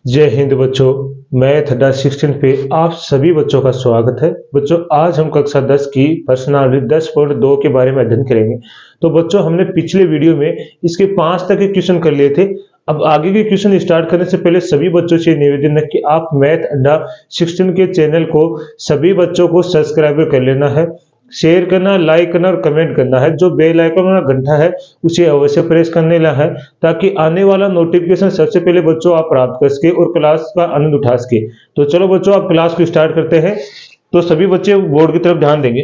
जय हिंद बच्चों। मैथ अड्डा 16 पे आप सभी बच्चों का स्वागत है। बच्चों आज हम कक्षा 10 की पर्सनालिटी 10.2 के बारे में अध्ययन करेंगे। तो बच्चों हमने पिछले वीडियो में इसके 5 तक के क्वेश्चन कर लिए थे। अब आगे के क्वेश्चन स्टार्ट करने से पहले सभी बच्चों से निवेदन है कि आप मैथ अड्डा 16 के चैनल को सभी बच्चों को सब्सक्राइब कर लेना है, शेयर करना, लाइक करना और कमेंट करना है। जो बेल आइकन वाला घंटा है उसे अवश्य प्रेस करने ला है ताकि आने वाला नोटिफिकेशन सबसे पहले बच्चों आप प्राप्त कर सके और क्लास का आनंद उठा सके। तो चलो बच्चों आप क्लास को स्टार्ट करते हैं। तो सभी बच्चे बोर्ड की तरफ ध्यान देंगे,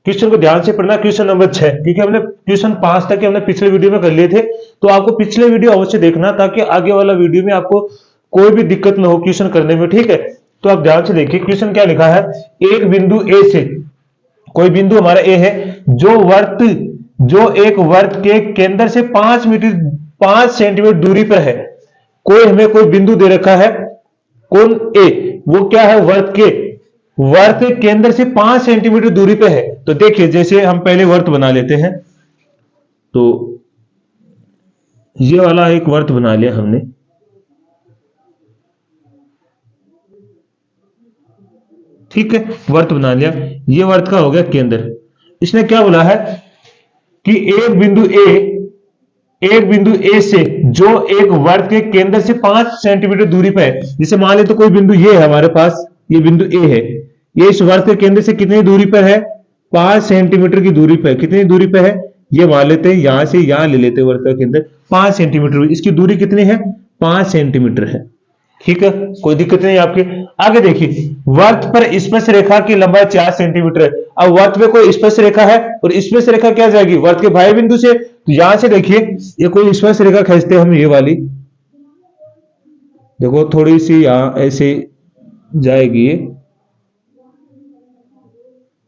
क्वेश्चन को ध्यान से पढ़ना। क्वेश्चन नंबर 6, क्योंकि हमने क्वेश्चन 5 तक हमने पिछले वीडियो में कर लिए थे, तो आपको पिछले वीडियो अवश्य देखना ताकि आगे वाला वीडियो में आपको कोई भी दिक्कत न हो क्वेश्चन करने में। ठीक है, तो आप ध्यान से देखिए क्वेश्चन क्या लिखा है। एक बिंदु ए से, कोई बिंदु हमारा ए है जो एक वर्त के केंद्र से 5 सेंटीमीटर दूरी पर है। कोई हमें कोई बिंदु दे रखा है, कौन ए, वो क्या है, वर्त के केंद्र से 5 सेंटीमीटर दूरी पे है। तो देखिए जैसे हम पहले वर्त बना लेते हैं, तो ये वाला एक वर्त बना लिया हमने। ठीक है, वर्त बना लिया, ये वर्त का हो गया केंद्र। इसने क्या बोला है कि एक बिंदु ए से जो एक वर्त के केंद्र से 5 सेंटीमीटर दूरी पर है। जैसे मान ले तो कोई बिंदु ये है हमारे पास, ये बिंदु ए है, ये इस वर्त के केंद्र से कितनी दूरी पर है, 5 सेंटीमीटर की दूरी पर। कितनी दूरी पर है ये मान लेते हैं, यहां से यहां ले लेते हैं वर्त का केंद्र 5 सेंटीमीटर। इसकी दूरी कितनी है, 5 सेंटीमीटर है। ठीक है, कोई दिक्कत नहीं आपके। आगे देखिए, वर्त पर स्पर्श रेखा की लंबाई 4 सेंटीमीटर है। अब वर्त में कोई स्पर्श रेखा है और स्पर्श रेखा क्या जाएगी, वर्त के बाह्य बिंदु से। तो यहां से देखिए ये कोई स्पर्श रेखा खींचते हैं हम, ये वाली देखो थोड़ी सी यहां ऐसे जाएगी,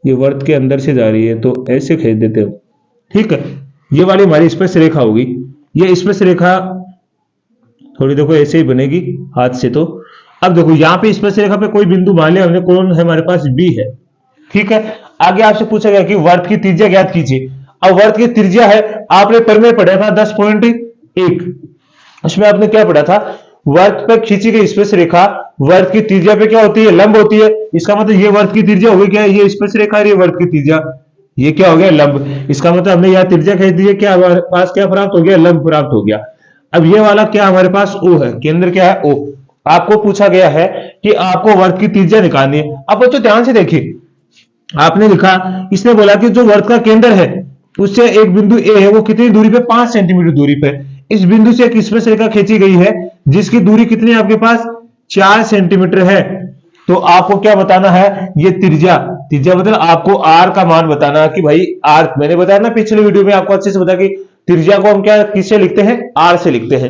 ये वर्त के अंदर से जा रही है तो ऐसे खींच देते हो। ठीक है, ये वाली हमारी स्पर्श रेखा होगी। ये स्पर्श रेखा थोड़ी देखो ऐसे ही बनेगी हाथ से। तो अब देखो यहाँ पे स्पर्श रेखा पे कोई बिंदु मान लिया हमने, कौन है हमारे पास, बी है। ठीक है, आगे आपसे पूछा गया कि वर्त की त्रिज्या ज्ञात कीजिए। अब वर्त की त्रिज्या है, आपने प्रमेय पढ़ा था 10.1, उसमें आपने क्या पढ़ा था, वर्त पर खींची गई स्पर्श रेखा वर्त की त्रिज्या पे क्या होती है, लंब होती है। इसका मतलब ये वर्त की त्रिज्या हो गई क्या, ये स्पर्श रेखा ये वर्त की त्रिज्या, ये क्या हो गया, लंब। इसका मतलब हमने यहाँ त्रिज्या खींच दी है, क्या हमारे पास क्या प्राप्त हो गया, लंब प्राप्त हो गया। अब ये वाला क्या हमारे पास ओ है, केंद्र क्या है, ओ। आपको पूछा गया है कि आपको वर्त की त्रिज्या निकालनी है। अब बच्चों ध्यान से देखिए, आपने लिखा, इसने बोला कि जो वर्त का केंद्र है उससे एक बिंदु ए है, वो कितनी दूरी पे, 5 सेंटीमीटर दूरी पे। इस बिंदु से एक स्पर्श रेखा खींची गई है जिसकी दूरी कितनी है आपके पास, 4 सेंटीमीटर है। तो आपको क्या बताना है, ये त्रिज्या मतलब आपको आर का मान बताना है कि भाई आर, मैंने बताया ना पिछले वीडियो में आपको अच्छे से बताया कि त्रिज्या को हम क्या किससे लिखते हैं, आर से लिखते हैं।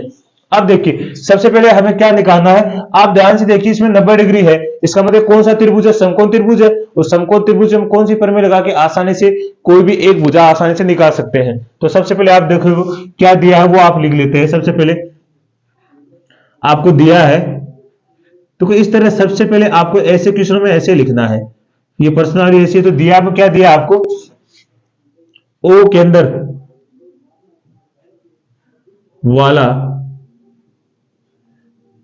अब देखिए सबसे पहले हमें क्या निकालना है, आप ध्यान से देखिए, इसमें 90 डिग्री है, इसका मतलब कौन सा त्रिभुज है, समकोण त्रिभुज है। और समकोण त्रिभुज में कौन सी प्रमेय लगा के आसानी से कोई भी एक भुजा आसानी से निकाल सकते हैं। तो सबसे पहले आप देखो क्या दिया है वो आप लिख लेते हैं। सबसे पहले आपको दिया है, तो इस तरह सबसे पहले आपको ऐसे क्वेश्चन में ऐसे लिखना है, ये पर्सनल ऐसे। तो दिया आपको क्या दिया, आपको ओ केंद्र वाला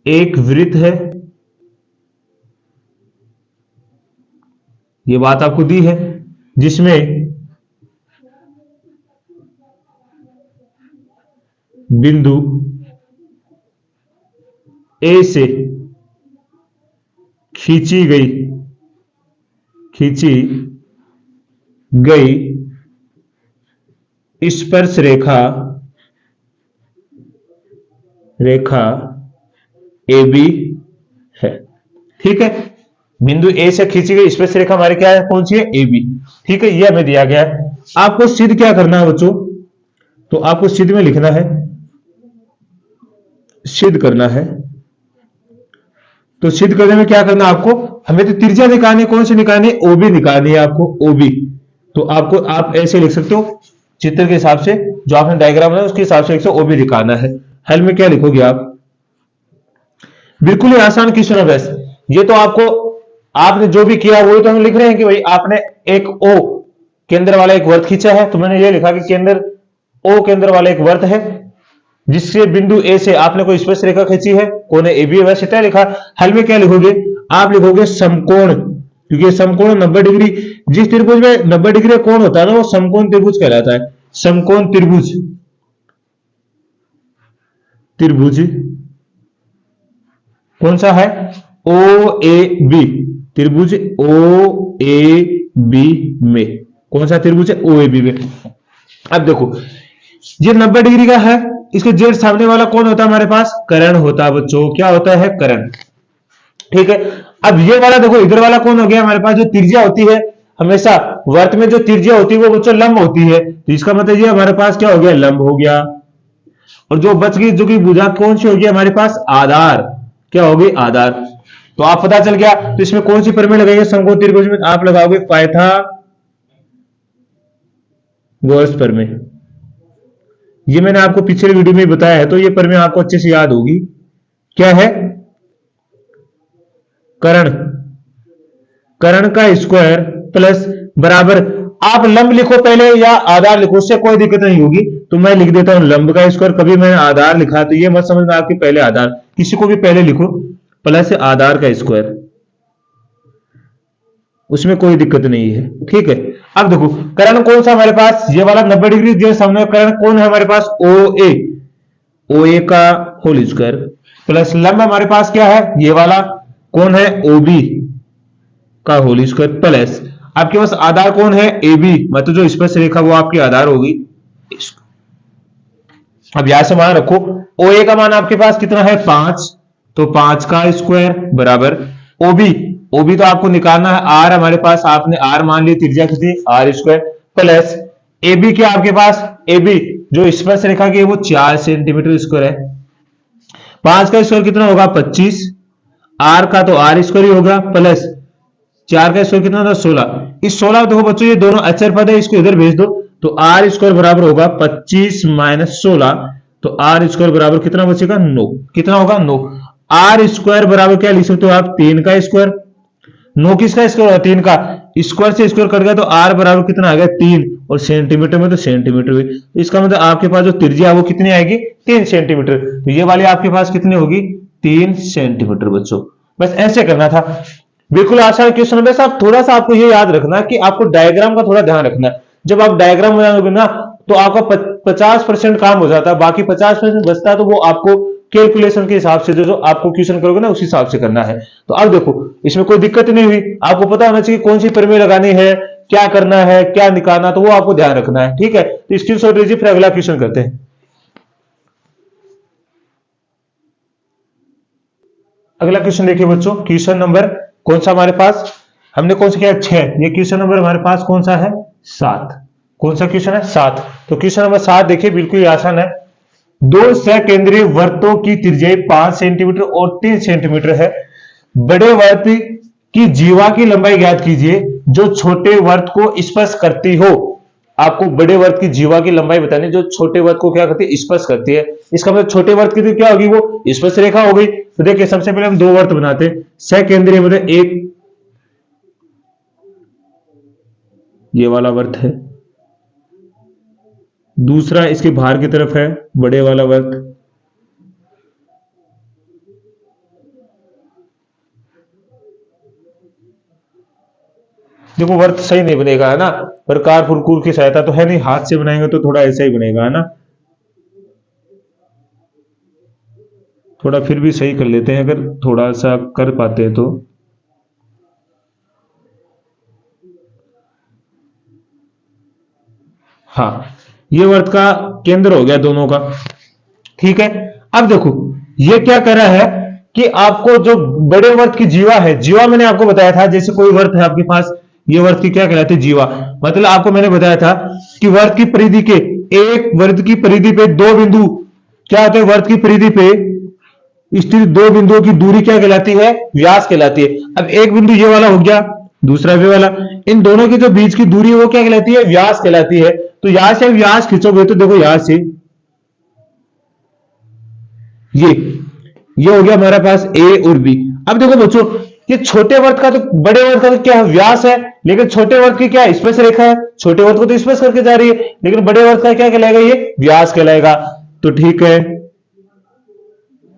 एक वृत्त है, ये बात आपको दी है, जिसमें बिंदु ए से खींची गई स्पर्श रेखा ए बी है। ठीक है, बिंदु ए से खींची गई स्पर्श रेखा हमारी क्या है, कौन सी है, ए बी। ठीक है, ये हमें दिया गया है। आपको सिद्ध क्या करना है बच्चों, तो आपको सिद्ध में लिखना है, सिद्ध करना है। तो सिद्ध करने में क्या करना है आपको, हमें तो त्रिज्या निकालनी, कौन सी निकालनी, ओबी निकालनी है आपको, ओबी। तो आपको आप ऐसे लिख सकते हो चित्र के हिसाब से, जो आपने डायग्राम बनाया उसके हिसाब से लिख सकते हो, ओबी निकालना है। हल में क्या लिखोगे आप, बिल्कुल ही आसान क्वेश्चन है बस। ये तो आपने जो भी किया वही तो हम लिख रहे हैं कि भाई आपने एक ओ केंद्र वाला एक वर्त खींचा है, तो मैंने ये लिखा कि केंद्र ओ केंद्र वाला एक वर्त है जिससे बिंदु ए से आपने कोई स्पर्श रेखा खींची है, कोण ए बी है, वैसे तय लिखा। हल में क्या लिखोगे, आप लिखोगे समकोण, क्योंकि समकोण 90 डिग्री, जिस त्रिभुज में 90 डिग्री कोण होता है ना वो समकोण त्रिभुज कहलाता है। समकोण त्रिभुज, त्रिभुज कौन सा है, ओ ए बी, त्रिभुज ओ ए बी में, कौन सा त्रिभुज है, ओ ए बी में। अब देखो ये 90 डिग्री का है, इसके जेड सामने वाला कौन होता है हमारे पास, कर्ण होता है बच्चों, क्या होता है, कर्ण। ठीक है, अब ये वाला देखो इधर वाला कौन हो गया हमारे पास, जो त्रिज्या होती है हमेशा वर्त में जो त्रिज्या होती है वो बच्चों लंब होती है, तो इसका मतलब ये हमारे पास क्या हो गया, लंब हो गया। और जो बच गई जो कि भुजा कौन सी होगी हमारे पास, आधार, क्या होगी, आधार। तो आप पता चल गया, तो इसमें कौन सी प्रमेय लगाएंगे समकोण त्रिभुज में, आप लगाओगे पाइथागोरस प्रमेय। ये मैंने आपको पिछले वीडियो में बताया है, तो ये प्रमेय आपको अच्छे से याद होगी। क्या है, कर्ण, कर्ण का स्क्वायर प्लस बराबर, आप लंब लिखो पहले या आधार लिखो, उससे कोई दिक्कत नहीं होगी। तो मैं लिख देता हूं लंब का स्क्वायर, कभी मैंने आधार लिखा तो ये मत समझना आपके पहले आधार, किसी को भी पहले लिखो प्लस आधार का स्क्वायर, उसमें कोई दिक्कत नहीं है। ठीक है, अब देखो कर्ण कौन सा हमारे पास, ये वाला 90 डिग्री जो सामने कर्ण कौन है हमारे पास, ओ ए, ओ ए का होल स्क्वायर प्लस लंब हमारे पास क्या है, ये वाला कौन है, ओ बी का होल स्क्वायर प्लस आपके पास आधार कौन है, ए बी, मतलब जो स्पर्श रेखा वो आपकी आधार होगी। अब यहां से मान रखो ओ ए का मान आपके पास कितना है, 5, तो 5 का स्क्वायर बराबर ओबी, ओबी तो आपको निकालना है, आर हमारे पास, आपने आर मान लिया, त्रिज्या कितनी, R square plus A B क्या आपके पास, ए बी जो स्पर्श रेखा की है वो 4 सेंटीमीटर स्क्वायर है। 5 का स्क्वायर कितना होगा, 25, आर का तो आर स्क्वायर ही होगा प्लस 4 का स्क्वायर कितना था, 16। इस 16 देखो बच्चों ये दोनों अचर पद है, इसको इधर भेज दो, तो आर स्क्वायर बराबर होगा 25 माइनस 16, तो आर स्क्वायर बराबर कितना बचेगा, 9, कितना होगा, 9। आर स्क्वायर बराबर क्या लिख सकते हो आप, 3 का स्क्वायर, 9 किसका स्क्वायर, 3 का स्क्वायर से स्क्वायर कट गया, तो आर बराबर कितना आ गया, 3, और सेंटीमीटर में तो सेंटीमीटर हुई, तो इसका मतलब आपके पास जो त्रिज्या है वो कितनी आएगी, 3 सेंटीमीटर। तो ये वाली आपके पास कितनी होगी, 3 सेंटीमीटर बच्चों। बस ऐसे करना था, बिल्कुल आसान क्वेश्चन है। बस आप थोड़ा सा आपको ये याद रखना कि आपको डायग्राम का थोड़ा ध्यान रखना है, जब आप डायग्राम बनाओगे ना तो आपका 50% काम हो जाता है, बाकी 50% बचता है, तो वो आपको कैलकुलेशन के हिसाब से जो आपको क्वेश्चन करोगे ना उस हिसाब से करना है। तो अब देखो इसमें कोई दिक्कत नहीं हुई, आपको पता होना चाहिए कौन सी प्रमेय लगानी है, क्या करना है, क्या निकालना, तो वो आपको ध्यान रखना है। ठीक है, तो स्क्रीनशॉट लीजिए, फिर अगला क्वेश्चन करते हैं। अगला क्वेश्चन देखिए बच्चों, क्वेश्चन नंबर कौन सा हमारे पास, हमने कौन सा किया, 6, ये क्वेश्चन नंबर हमारे पास कौन सा है, 7। कौन सा क्वेश्चन है, 7। तो क्वेश्चन नंबर 7 देखिए, बिल्कुल ही आसान है। दो सकेंद्रीय वर्तों की त्रिज्या 5 सेंटीमीटर और 3 सेंटीमीटर है। बड़े वर्त की जीवा की लंबाई ज्ञात कीजिए जो छोटे वर्त को स्पर्श करती हो। आपको बड़े वर्त की जीवा की लंबाई बतानी जो छोटे वर्त को क्या करती है, स्पर्श करती है। इसका मतलब छोटे वर्त की क्या होगी, वो स्पर्श रेखा हो गई। तो देखिए सबसे पहले हम दो वर्त बनाते हैं, सकेंद्रीय मतलब एक ये वाला वर्त है, दूसरा इसके बाहर की तरफ है बड़े वाला वर्त, देखो वर्त सही नहीं बनेगा है ना, प्रकार फुरकूर की सहायता तो है नहीं, हाथ से बनाएंगे तो थोड़ा ऐसा ही बनेगा है ना, थोड़ा फिर भी सही कर लेते हैं अगर थोड़ा सा कर पाते हैं तो। हाँ, ये वर्त का केंद्र हो गया दोनों का। ठीक है, अब देखो ये क्या कर रहा है कि आपको जो बड़े वर्त की जीवा है, जीवा मैंने आपको बताया था, जैसे कोई वर्त है आपके पास, ये वर्त की क्या कहलाती है, जीवा। मतलब आपको मैंने बताया था कि वर्त की परिधि के एक वर्त की परिधि पे दो बिंदु क्या होते हैं, वर्त की परिधि पे स्थित दो बिंदुओं की दूरी क्या कहलाती है, व्यास कहलाती है। अब एक बिंदु ये वाला हो गया, दूसरा ये वाला, इन दोनों की जो बीच की दूरी है वो क्या कहलाती है, व्यास कहलाती है। तो यहां से व्यास खींचोगे तो देखो यहां से ये हो गया हमारे पास ए और बी। अब देखो बच्चों ये छोटे वर्त का तो बड़े वर्त का तो क्या है, व्यास है, लेकिन छोटे वर्त की क्या स्पर्श रेखा है, छोटे वर्त को तो स्पर्श करके जा रही है, लेकिन बड़े वर्त का क्या कहलाएगा, ये व्यास कहलाएगा। तो ठीक है,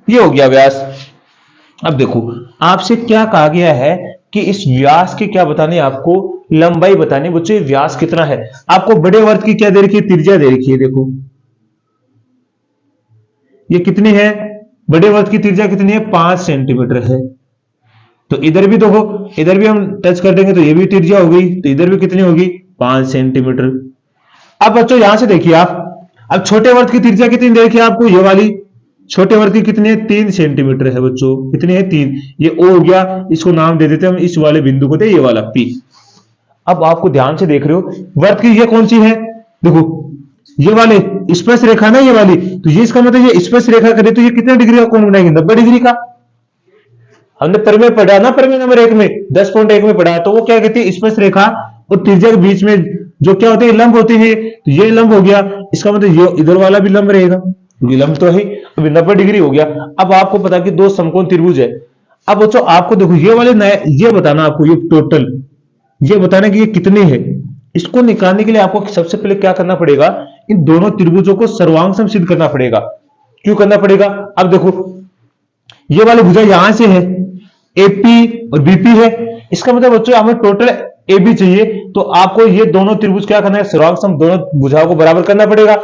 ये हो गया व्यास। अब देखो आपसे क्या कहा गया है कि इस व्यास की क्या बतानी है, आपको लंबाई बतानी है। बच्चों ये व्यास कितना है, आपको बड़े वर्त की क्या दे रखी है, त्रिज्या दे रखी है। देखो ये कितनी है, बड़े वर्त की त्रिज्या कितनी है, 5 सेंटीमीटर है। तो इधर भी देखो, इधर भी हम टच कर देंगे तो ये भी त्रिज्या हो गई, तो इधर भी कितनी होगी, 5 सेंटीमीटर। अब बच्चों यहां से देखिए आप, अब छोटे वर्त की त्रिज्या कितनी दे रखी है आपको, ये वाली छोटे वर्ग की कितनी है, 3 सेंटीमीटर है बच्चों, कितनी है 3। ये ओ हो गया, इसको नाम दे देते हैं हम, इस वाले बिंदु को दे ये वाला पी। अब आपको ध्यान से देख रहे हो, वर्ग की ये कौन सी है, देखो ये वाले स्पर्श रेखा ना, ये वाली, तो ये इसका मतलब ये स्पर्श रेखा करे तो ये कितने डिग्री का कोण बनाएगी, 90 डिग्री का। हमने प्रमेय पढ़ा ना, प्रमेय नंबर 1 में 10.1 में पढ़ा, तो वो क्या कहती है, स्पर्श रेखा और त्रिज्या के बीच में जो क्या होते हैं, लंब होते हैं। तो ये लंब हो गया, इसका मतलब ये इधर वाला भी लंब रहेगा, विलंब तो है, अभी 90 डिग्री हो गया। अब आपको पता कि दो समकोण त्रिभुज है। अब बच्चों आपको देखो ये वाले नए, ये बताना आपको, ये टोटल ये बताना कि ये कितने हैं। इसको निकालने के लिए आपको सबसे पहले क्या करना पड़ेगा, इन दोनों त्रिभुजों को सर्वांग सिद्ध करना पड़ेगा। क्यों करना पड़ेगा, अब देखो ये वाली भुजा यहां से है, एपी और बीपी है, इसका मतलब बच्चों हमें टोटल एबी चाहिए, तो आपको ये दोनों त्रिभुज क्या करना है, सर्वांग दोनों भुजाओं को बराबर करना पड़ेगा।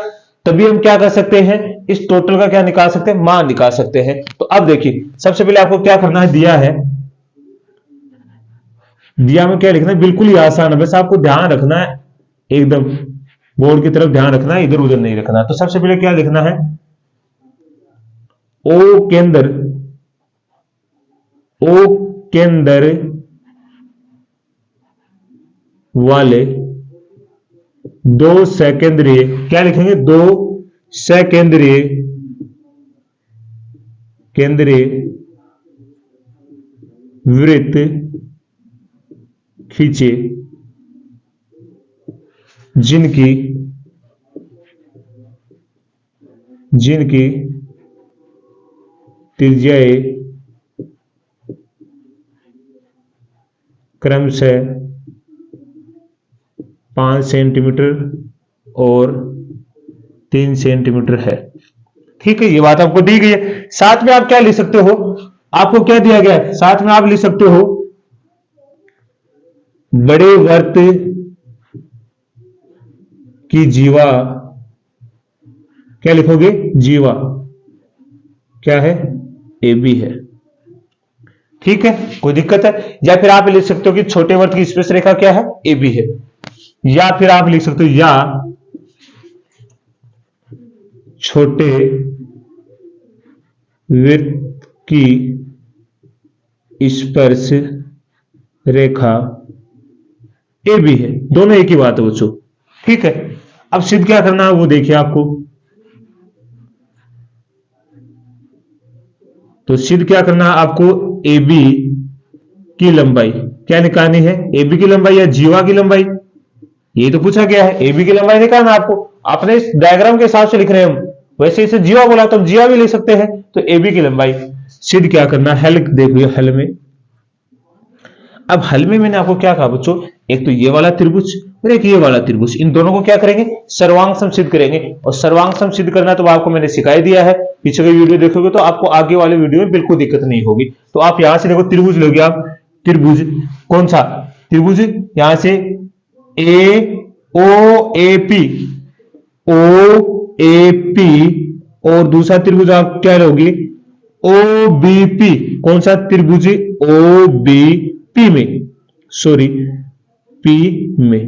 तभी हम क्या कर सकते हैं, इस टोटल का क्या निकाल सकते हैं, मान निकाल सकते हैं। तो अब देखिए सबसे पहले आपको क्या करना है, दिया है, दिया में क्या लिखना है, बिल्कुल ही आसान है, बस आपको ध्यान रखना है, एकदम बोर्ड की तरफ ध्यान रखना है, इधर उधर नहीं रखना। तो सबसे पहले क्या लिखना है, ओ के अंदर वाले दो सेकेंद्रीय, क्या लिखेंगे, दो सेकेंद्रीय केंद्रीय वृत्त खींचे जिनकी त्रिज्याएं क्रमशः 5 सेंटीमीटर और 3 सेंटीमीटर है। ठीक है, ये बात आपको दी गई है। साथ में आप क्या लिख सकते हो, आपको क्या दिया गया है, साथ में आप लिख सकते हो बड़े वर्त की जीवा, क्या लिखोगे, जीवा क्या है, AB है। ठीक है, कोई दिक्कत है, या फिर आप लिख सकते हो कि छोटे वर्त की स्पर्श रेखा क्या है, AB है, या फिर आप लिख सकते हो या छोटे वृत्त की स्पर्श रेखा AB है। दोनों एक ही बात है बच्चों। ठीक है, अब सिद्ध क्या करना है वो देखिए आपको, तो सिद्ध क्या करना है आपको, AB की लंबाई क्या निकालनी है, AB की लंबाई या जीवा की लंबाई, ये तो पूछा गया है, AB की लंबाई निकालना आपको। आपने इस डायग्राम के हिसाब से लिख रहे हैं हम, वैसे इसे जीवा बोला तो हम जीवा भी लिख सकते हैं। तो AB की लंबाई सिद्ध क्या करना, हल देखिए, हल में, अब हल में मैंने आपको क्या कहा बच्चों, एक तो ये वाला त्रिभुज और एक ये वाला त्रिभुज, इन दोनों को क्या करेंगे, सर्वांग सम सिद्ध करेंगे। और सर्वांग सम सिद्ध करना तो आपको मैंने सिखाई दिया है, पीछे की वीडियो देखोगे तो आपको आगे वाले वीडियो में बिल्कुल दिक्कत नहीं होगी। तो आप यहां से देखो त्रिभुज लोगे आप, त्रिभुज कौन सा त्रिभुज, यहां से OAP और दूसरा त्रिभुज आप क्या लोगे, OBP, कौन सा त्रिभुज, OBP में, सॉरी P में।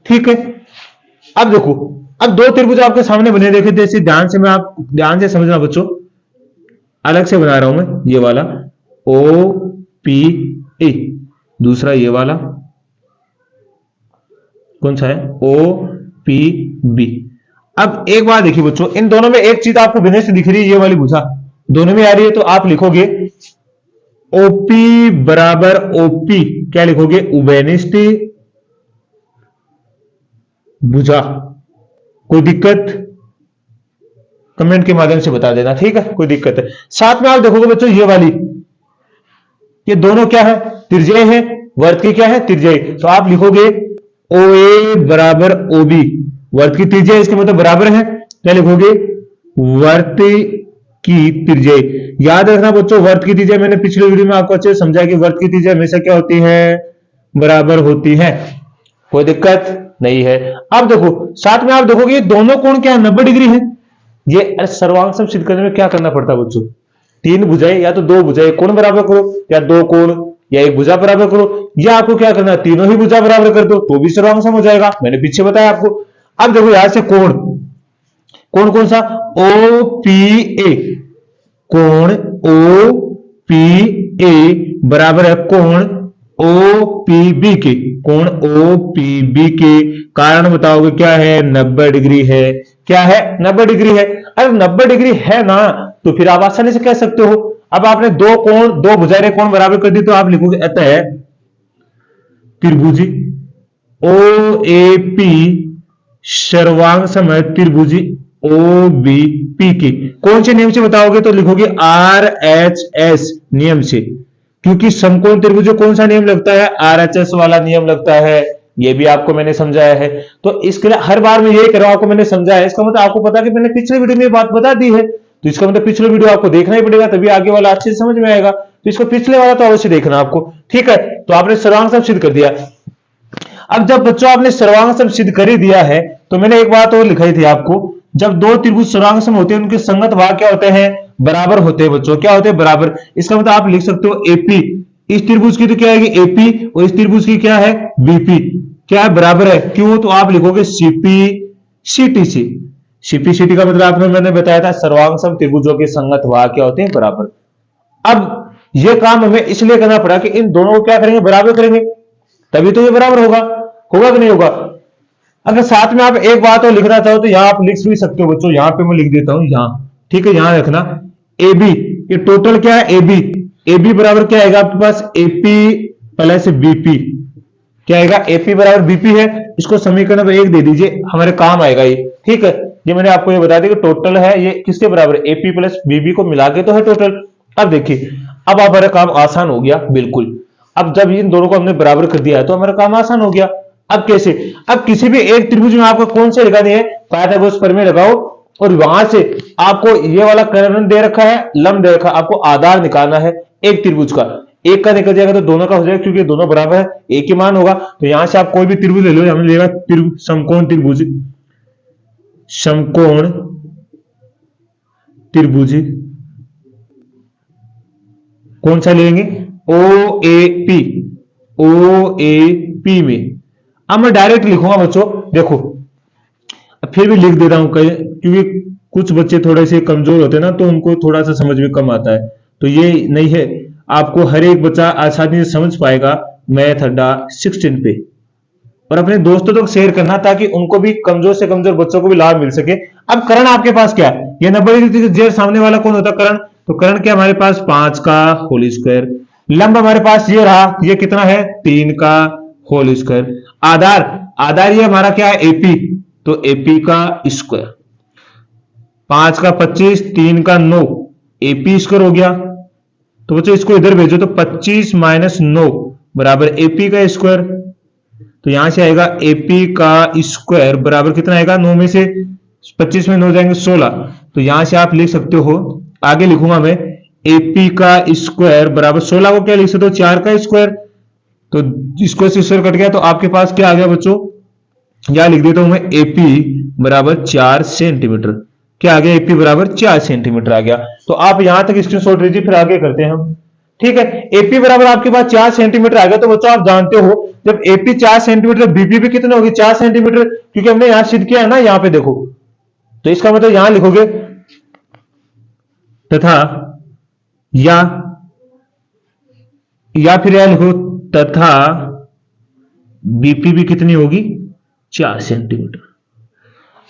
ठीक है, अब देखो, अब दो त्रिभुज आपके सामने बने, देखे जैसे ध्यान से, मैं आप ध्यान से समझना बच्चों, अलग से बना रहा हूं मैं, ये वाला OPE, दूसरा ये वाला कौन सा है, OPB। अब एक बात देखिए बच्चों, इन दोनों में एक चीज आपको बिना से दिख रही है, ये वाली भुजा दोनों में आ रही है, तो आप लिखोगे OP बराबर OP, क्या लिखोगे, उभयनिष्ठ भुजा। कोई दिक्कत कमेंट के माध्यम से बता देना, ठीक है, कोई दिक्कत है। साथ में आप देखोगे बच्चों ये वाली, ये दोनों क्या है, त्रिज्याएं हैं, वर्त की क्या है, त्रिज्याएं, तो आप लिखोगे OA बराबर OB, वर्त की त्रिज्या इसके मतलब बराबर है, क्या लिखोगे, वर्त की त्रिज्या। याद रखना बच्चों, वर्त की त्रिज्या मैंने पिछले वीडियो में आपको अच्छे से समझाया कि वर्त की त्रिज्या हमेशा क्या होती है, बराबर होती है, कोई दिक्कत नहीं है। अब देखो साथ में आप देखोगे ये दोनों कोण क्या 90 डिग्री है। ये सर्वांग सम सिद्ध करने में क्या करना पड़ता है बच्चों, तीन भुजाएं या तो दो भुजाएं कोण बराबर करो, या दो कोण या एक भुजा बराबर करो, या आपको क्या करना है तीनों ही भुजा बराबर कर दो तो भी सर्वांग सम हो जाएगा, मैंने पीछे बताया आपको। अब देखो यहां से कोण, कोण कौन सा, ओ पी ए, कोण ओ पी ए बराबर है कोण ओ पी बी के, कोण ओ पी बी के कारण बताओगे क्या है, 90 डिग्री है। क्या है, 90 डिग्री है। अरे 90 डिग्री है ना, तो फिर आप आसानी से कह सकते हो। अब आपने दो कोण, दो भुजाएं कोण बराबर कर दी तो आप लिखोगे अतः त्रिभुजी ओ ए पी सर्वांग सम है त्रिभुजी ओ बी पी की। कौन से नियम से बताओगे, तो लिखोगे आर एच एस नियम से, क्योंकि समकोण त्रिभुज कौन सा नियम लगता है, आर एच एस वाला नियम लगता है। ये भी आपको मैंने समझाया है, तो इसके लिए हर बार मैं यही कर रहा हूं, आपको मैंने समझाया, इसका मतलब आपको पता है कि मैंने पिछले वीडियो में बात बता दी है, तो इसका मतलब पिछले वीडियो आपको देखना ही पड़ेगा, तभी आगे वाला अच्छे से समझ में आएगा। तो इसको पिछले वाला तो अवश्य देखना आपको, ठीक है। तो आपने सर्वांग सम सिद्ध कर दिया। अब जब बच्चों आपने सर्वांग सम सिद्ध कर ही दिया है, तो मैंने एक बात और लिखाई थी आपको, जब दो त्रिभुज सर्वांग सम होते हैं उनके संगत भाग क्या होते हैं, बराबर होते हैं बच्चों, क्या होते हैं, बराबर। इसका मतलब आप लिख सकते हो एपी, इस त्रिभुज की तो क्या आएगी एपी, और इस त्रिभुज की क्या है बीपी, क्या है बराबर है, क्यों, तो आप लिखोगे सीपी सीटीसी। सीपी सीटी का मतलब आपने मैंने बताया था सर्वांग सम त्रिभुजों के संगत भाग क्या होते हैं, बराबर। अब यह काम हमें इसलिए करना पड़ा कि इन दोनों को क्या करेंगे, बराबर करेंगे, तभी तो ये बराबर होगा, होगा कि नहीं होगा। अगर साथ में आप एक बात और लिखना चाहो तो यहां आप लिख भी सकते हो बच्चों, यहां पे मैं लिख देता हूं यहां, ठीक है, यहां रखना ए बी, ये टोटल क्या है ए बी, ए बी बराबर क्या आएगा आपके पास एपी प्लस बीपी, क्या आएगा एपी बराबर बीपी है। इसको समीकरण में एक दे दीजिए, हमारे काम आएगा ये, ठीक है। ये मैंने आपको ये बता दिया कि टोटल है ये किसके बराबर, एपी प्लस बीबी को मिला के तो है टोटल। अब देखिए, अब हमारा काम आसान हो गया बिल्कुल। अब जब इन दोनों को हमने बराबर कर दिया है तो हमारा काम आसान हो गया। अब कैसे, अब किसी भी एक त्रिभुज में आपको कौन से लगानी है, पाइथागोरस प्रमेय लगाओ, और वहां से आपको ये वाला कर्ण दे रखा है, लंब दे रखा है, आपको आधार निकालना है एक त्रिभुज का। एक का निकल जाएगा तो दोनों का हो जाएगा, क्योंकि दोनों बराबर है, एक ही मान होगा। तो यहां से आप कोई भी त्रिभुज ले लो, हमने लेगा समकोण त्रिभुज, समकोण त्रिभुज कौन सा लेंगे, ओ A P, O A P में। अब मैं डायरेक्ट लिखूंगा बच्चों, देखो फिर भी लिख देता हूं क्योंकि कुछ बच्चे थोड़े से कमजोर होते हैं ना, तो उनको थोड़ा सा समझ में कम आता है, तो ये नहीं है, आपको हर एक बच्चा आसानी से समझ पाएगा मैथ अड्डा 16 पे। और अपने दोस्तों तक शेयर करना ताकि उनको भी, कमजोर से कमजोर बच्चों को भी लाभ मिल सके। अब कर्ण आपके पास क्या है, ये 90 डिग्री जेर सामने वाला कौन होता है, कर्ण। तो कर्ण क्या हमारे पास 5 का होल स्क्वायर, लंब हमारे पास ये रहा, ये कितना है 3 का होल स्क्वायर, आधार, आधार ये हमारा क्या है एपी, तो एपी का स्क्वायर, 5 का 25, 3 का 9, एपी स्क्वायर हो गया। तो बच्चों इसको इधर भेजो, तो 25 माइनस 9 बराबर एपी का स्क्वायर। तो यहां से आएगा एपी का स्क्वायर बराबर कितना आएगा, 9 में से 25 में 9 जाएंगे 16। तो यहां से आप लिख सकते हो, आगे लिखूंगा मैं, एपी का स्क्वायर बराबर 16 को क्या लिख सकते हो 4 का स्क्वायर। तो स्क्वायर से स्क्वायर कट गया, तो आपके पास क्या आ गया बच्चों, यहां लिख देता हूं मैं एपी बराबर 4 सेंटीमीटर। क्या आ गया, एपी बराबर 4 सेंटीमीटर आ गया। तो आप यहां तक स्क्रीनशॉट लीजिए, फिर आगे करते हैं हम, ठीक है। एपी बराबर आपके पास 4 सेंटीमीटर आ गया, तो बच्चों आप जानते हो जब एपी 4 सेंटीमीटर, बीपी भी कितने होगी 4 सेंटीमीटर, क्योंकि हमने यहां सिद्ध किया है ना, यहां पे देखो, तो इसका मतलब यहां लिखोगे तथा, या फिर यहां लिखो तथा बीपी भी कितनी होगी 4 सेंटीमीटर।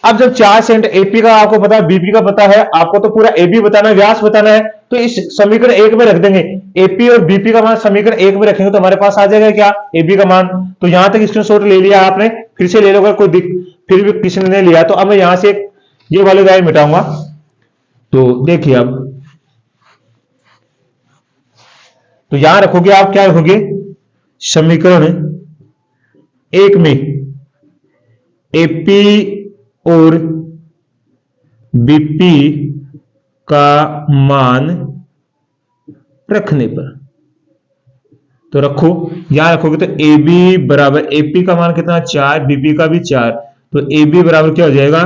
अब जब 4 सेंट एपी का आपको पता है, बीपी का पता है, आपको तो पूरा एबी बताना है, व्यास बताना है, तो इस समीकरण 1 में रख देंगे, एपी और बीपी का मान समीकरण 1 में रखेंगे तो हमारे पास आ जाएगा क्या, एबी का मान। तो यहां तक स्क्रीनशॉट ले लिया आपने, फिर से ले लो, कोई फिर भी किसी ने लिया तो अब मैं यहां से ये वाले लाइन मिटाऊंगा। तो देखिए अब, तो यहां रखोगे आप, क्या रखोगे, समीकरण 1 में एपी और बीपी का मान रखने पर। तो रखो, यहां रखोगे तो ए बी बराबर, एपी का मान कितना 4, बीपी का भी 4, तो ए बी बराबर क्या हो जाएगा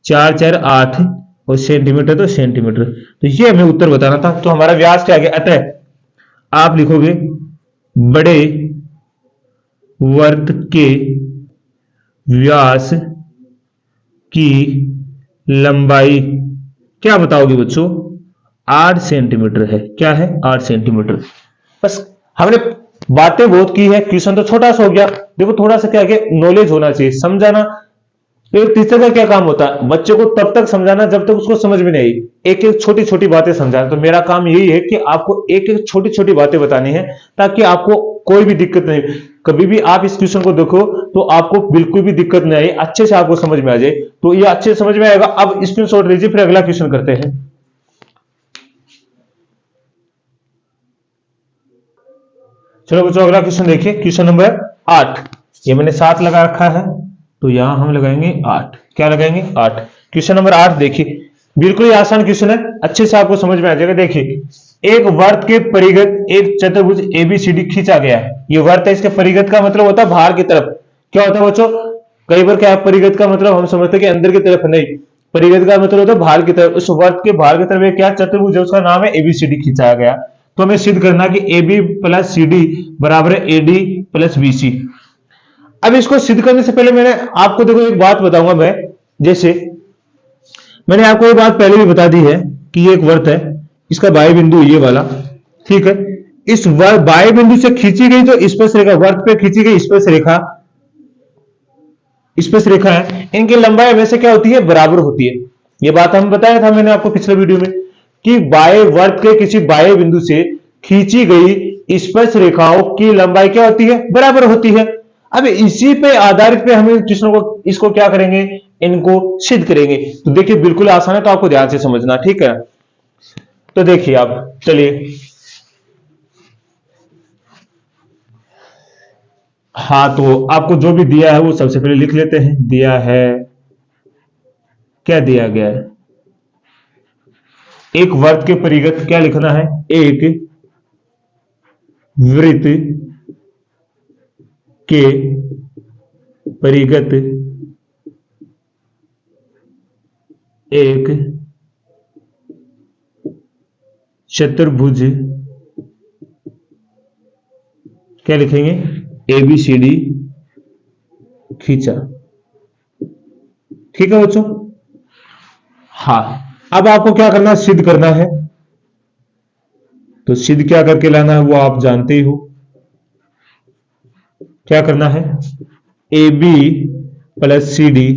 4 4 8, और सेंटीमीटर तो सेंटीमीटर। तो ये हमें उत्तर बताना था। तो हमारा व्यास क्या आ गया, अतः आप लिखोगे बड़े वर्त के व्यास की लंबाई क्या बताओगे बच्चों, 8 सेंटीमीटर है। क्या है, 8 सेंटीमीटर। बस हमने बातें बहुत की है, क्वेश्चन तो छोटा सा हो गया। देखो थोड़ा सा क्या है, नॉलेज होना चाहिए, समझाना। एक टीचर का क्या काम होता है, बच्चे को तब तक समझाना जब तक उसको समझ में नहीं आई, एक एक छोटी छोटी बातें समझाना। तो मेरा काम यही है कि आपको एक एक छोटी छोटी बातें बतानी है, ताकि आपको कोई भी दिक्कत नहीं, कभी भी आप इस क्वेश्चन को देखो तो आपको बिल्कुल भी दिक्कत नहीं आई, अच्छे से आपको समझ में आ जाए। तो ये अच्छे से समझ में आएगा। अब स्क्रीनशॉट लीजिए, फिर अगला क्वेश्चन करते हैं। चलो बच्चों अगला क्वेश्चन देखिए, क्वेश्चन नंबर 8। ये मैंने 7 लगा रखा है, तो यहां हम लगाएंगे 8। क्या लगाएंगे, 8। क्वेश्चन नंबर 8 देखिए, बिल्कुल ही आसान क्वेश्चन है, अच्छे से आपको समझ में आ जाएगा। देखिए, एक वर्त के परिगत एक चतुर्भुज एबीसीडी खींचा गया है। ये वर्त है, इसके परिगत का मतलब होता है बाहर की तरफ। क्या होता है बच्चों, कई बार क्या है, परिगत का मतलब हम समझते हैं कि अंदर की तरफ, नहीं, परिगत का मतलब होता है बाहर की तरफ। उस वर्त के बाहर की तरफ एक क्या चतुर्भुज है, उसका नाम है एबीसीडी खींचा गया। तो हमें सिद्ध करना कि A B plus C D बराबर A D plus B C. अब इसको सिद्ध करने से पहले मैंने आपको, देखो एक बात बताऊंगा मैं, जैसे मैंने आपको एक बात पहले भी बता दी है कि ये एक वर्त है, इसका बाह्य बिंदु ये वाला, ठीक है। इस बाह्य बिंदु से खींची गई जो स्पर्श रेखा, वर्त पे खींची गई स्पर्श रेखा, स्पर्श रेखा है, इनकी लंबाई हमेशा क्या होती है, बराबर होती है। ये बात हम बताया था मैंने आपको पिछले वीडियो में, कि बाह्य वर्त के किसी बाह्य बिंदु से खींची गई स्पर्श रेखाओं की लंबाई क्या होती है, बराबर होती है। अब इसी पे आधारित पे हम क्वेश्चनों को, इसको क्या करेंगे, इनको सिद्ध करेंगे। तो देखिए बिल्कुल आसान है, तो आपको ध्यान से समझना, ठीक है। तो देखिए आप, चलिए, हाँ तो आपको जो भी दिया है वो सबसे पहले लिख लेते हैं। दिया है, क्या दिया गया है, एक वर्त के परिगत क्या लिखना है, एक वृत्त के परिगत एक चतुर्भुज, क्या लिखेंगे, ए बी सी डी खींचा। ठीक है बच्चों, हाँ। अब आपको क्या करना है, सिद्ध करना है। तो सिद्ध क्या करके लाना है वो आप जानते ही हो। क्या करना है, A B plus C D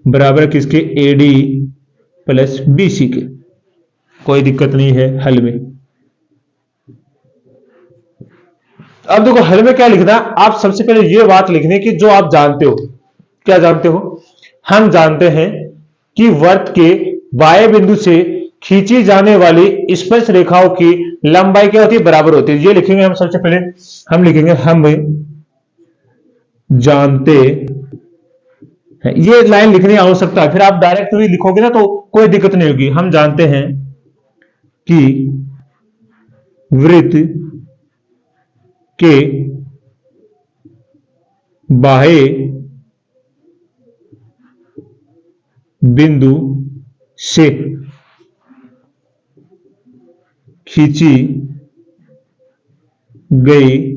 बराबर किसके, A D plus B C के। कोई दिक्कत नहीं है हल में। अब देखो हल में क्या लिखना, आप सबसे पहले ये बात लिखनी कि जो आप जानते हो। क्या जानते हो, हम जानते हैं कि वर्त के बाह्य बिंदु से खींची जाने वाली स्पर्श रेखाओं की लंबाई क्या होती है, बराबर होती है। ये लिखेंगे हम सबसे पहले, हम लिखेंगे हम जानते हैं। ये लाइन लिखने की आवश्यकता है, फिर आप डायरेक्ट भी लिखोगे ना तो कोई दिक्कत नहीं होगी। हम जानते हैं कि वृत्त के बाह्य बिंदु से खींची गई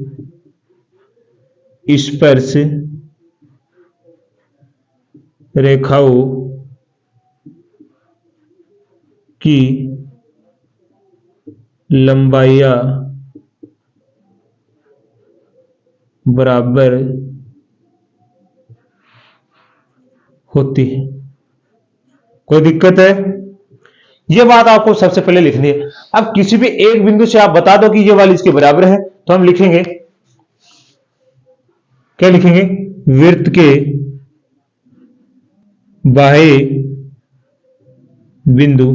स्पर्श रेखाओं की लंबाइयां बराबर होती है। कोई दिक्कत है, यह बात आपको सबसे पहले लिखनी है। अब किसी भी एक बिंदु से आप बता दो कि यह वाली इसके बराबर है, तो हम लिखेंगे, क्या लिखेंगे, वृत्त के बाह्य बिंदु,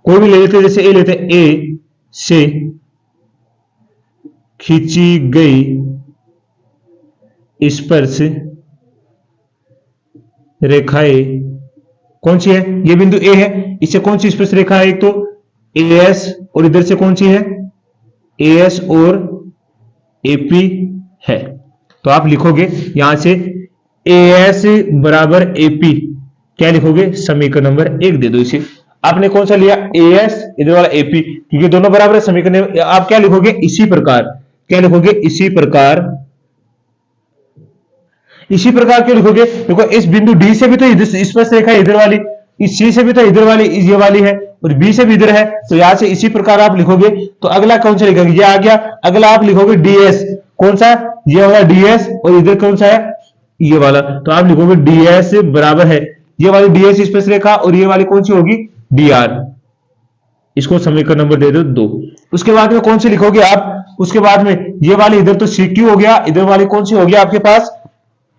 कोई भी ले लेते, जैसे ए लेते हैं, ए से खींची गई स्पर्श रेखाएं कौन सी है, ये बिंदु ए है, इससे कौन सी स्पर्श रेखा है, एक तो ए एस, और इधर से कौन सी है, ए एस और एपी है। तो आप लिखोगे यहां से ए एस बराबर एपी, क्या लिखोगे, समीकरण नंबर 1 दे दो इसे। आपने कौन सा लिया, ए एस, इधर वाला एपी, क्योंकि दोनों बराबर है, समीकरण आप क्या लिखोगे, इसी प्रकार, क्या लिखोगे, इसी प्रकार। इसी प्रकार क्यों लिखोगे, देखो इस बिंदु डी से भी तो इधर स्पर्श रेखा इधर वाली, इस सी से भी तो इधर वाली, ये वाली है, और बी से भी इधर है, तो यहां से इसी प्रकार आप लिखोगे। तो अगला कौन सा लिखोगे, ये आ गया। अगला आप लिखोगे डीएस, कौन सा, ये वाला डीएस, और इधर कौन सा है, ये वाला। तो आप लिखोगे डीएस बराबर है, ये वाली डीएस स्पर्श रेखा, और ये वाली कौन सी होगी, डीआर। इसको समीकरण नंबर दे दो 2। उसके बाद में कौन सी लिखोगे आप, उसके बाद में ये वाली इधर तो सी क्यू हो गया, इधर वाली कौन सी हो गया आपके पास,